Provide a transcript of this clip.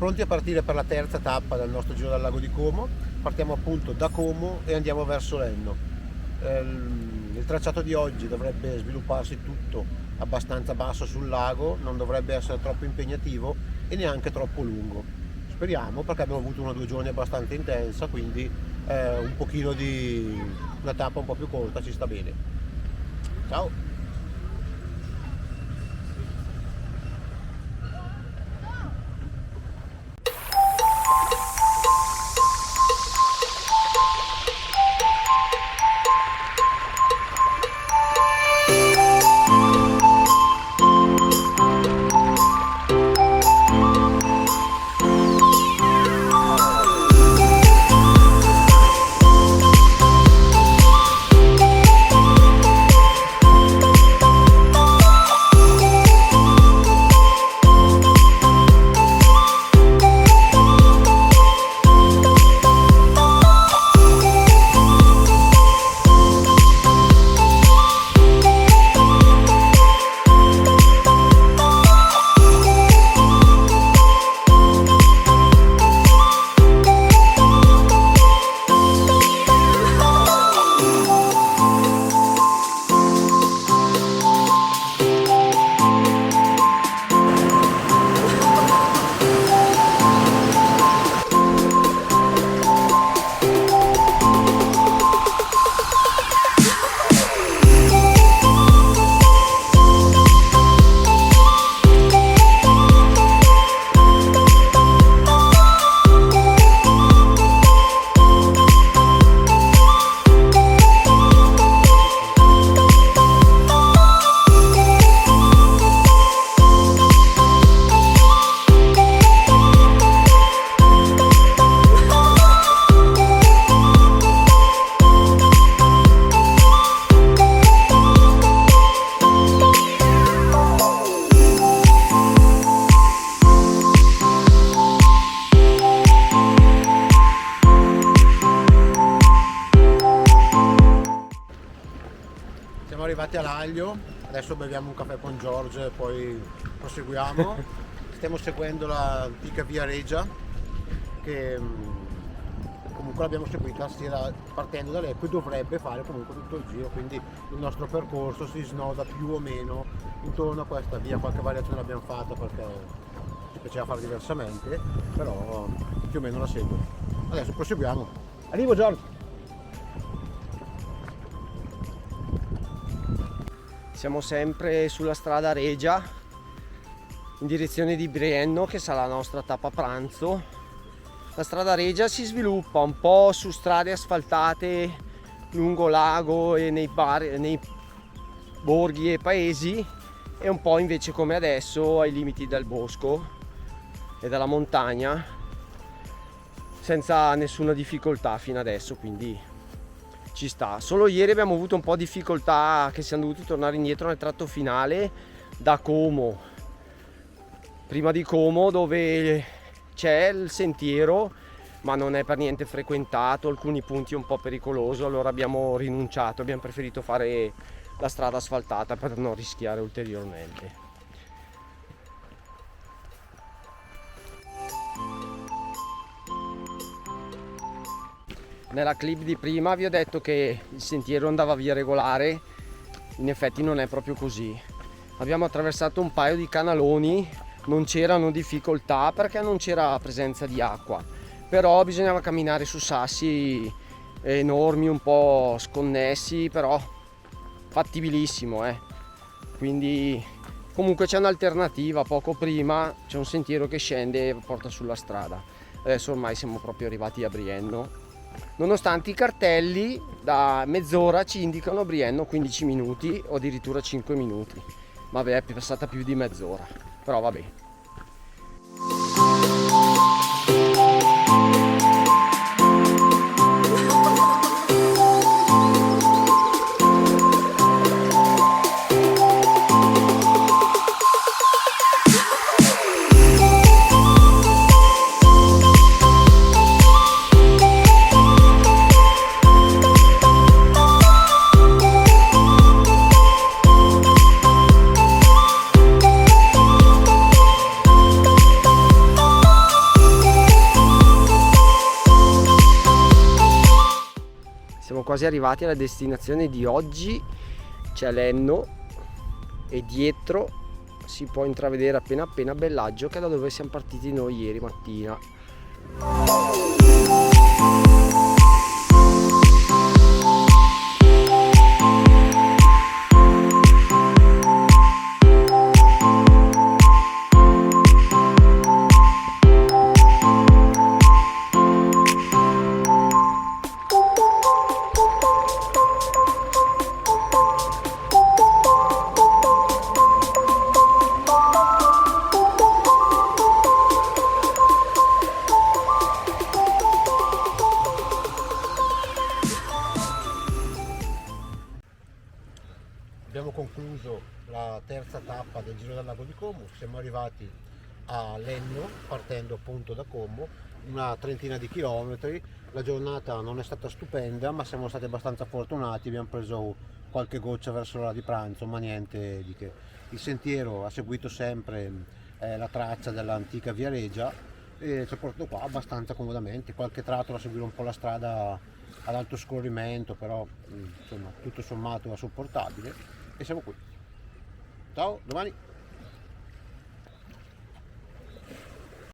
pronti a partire per la terza tappa del nostro Giro dal Lago di Como. Partiamo appunto da Como e andiamo verso Lenno. Il tracciato di oggi dovrebbe svilupparsi tutto abbastanza basso sul lago, non dovrebbe essere troppo impegnativo e neanche troppo lungo. Speriamo, perché abbiamo avuto 1 o 2 giorni abbastanza intensa, quindi un pochino di una tappa un po' più corta ci sta bene. Ciao! Siamo arrivati all'Aglio, adesso beviamo un caffè con Giorgio e poi proseguiamo. Stiamo seguendo l'antica via Regia, che comunque l'abbiamo seguita partendo da lei, poi dovrebbe fare comunque tutto il giro, quindi il nostro percorso si snoda più o meno intorno a questa via. Qualche variazione l'abbiamo fatta perché ci piaceva fare diversamente, però più o meno la seguo. Adesso proseguiamo. Arrivo Giorgio! Siamo sempre sulla strada Regia in direzione di Brienno, che sarà la nostra tappa pranzo. La strada Regia si sviluppa un po' su strade asfaltate lungo lago e nei borghi e paesi, e un po' invece come adesso ai limiti del bosco e della montagna, senza nessuna difficoltà fino adesso, quindi ci sta. Solo ieri abbiamo avuto un po' di difficoltà, che siamo dovuti tornare indietro nel tratto finale da Como, prima di Como, dove c'è il sentiero ma non è per niente frequentato, alcuni punti un po' pericoloso, allora abbiamo rinunciato, abbiamo preferito fare la strada asfaltata per non rischiare ulteriormente. Nella clip di prima vi ho detto che il sentiero andava via regolare, in effetti non è proprio così. Abbiamo attraversato un paio di canaloni, non c'erano difficoltà perché non c'era presenza di acqua, però bisognava camminare su sassi enormi, un po' sconnessi, però fattibilissimo, Quindi comunque c'è un'alternativa, poco prima c'è un sentiero che scende e porta sulla strada. Adesso ormai siamo proprio arrivati a Brienno. Nonostante i cartelli da mezz'ora ci indicano Brienno 15 minuti o addirittura 5 minuti, ma è passata più di mezz'ora, però vabbè. quasi arrivati alla destinazione di oggi. C'è Lenno e dietro si può intravedere appena appena Bellaggio, che è da dove siamo partiti noi ieri mattina. Abbiamo concluso la terza tappa del Giro del Lago di Como, siamo arrivati a Lenno partendo appunto da Como, una trentina di chilometri. La giornata non è stata stupenda, ma siamo stati abbastanza fortunati, abbiamo preso qualche goccia verso l'ora di pranzo, ma niente di che. Il sentiero ha seguito sempre la traccia dell'antica Via Regia e ci ha portato qua abbastanza comodamente, qualche tratto da seguire un po' la strada ad alto scorrimento, però insomma tutto sommato è sopportabile. E siamo qui. Ciao, domani!